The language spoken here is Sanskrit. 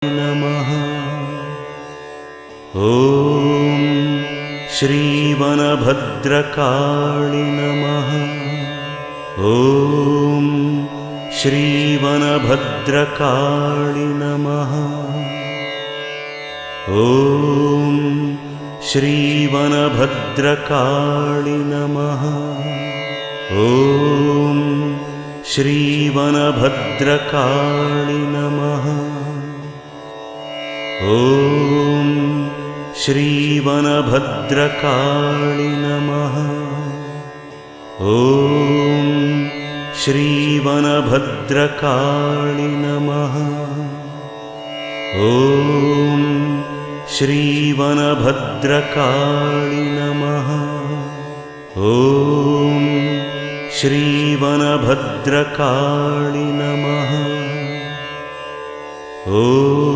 नमः। ॐ श्रीवनभद्रकाळि नमः। ॐ श्रीवनभद्रकाळि नमः। ॐ श्रीवनभद्रकाळि नमः। ॐ श्रीवनभद्रकाळि नमः। ॐ श्रीवनभद्रकाळि नमः। ॐ श्रीवनभद्रकाळि नमः। ॐ श्रीवनभद्रकाळि नमः। ॐ श्रीवनभद्रकाळि नमः। ॐ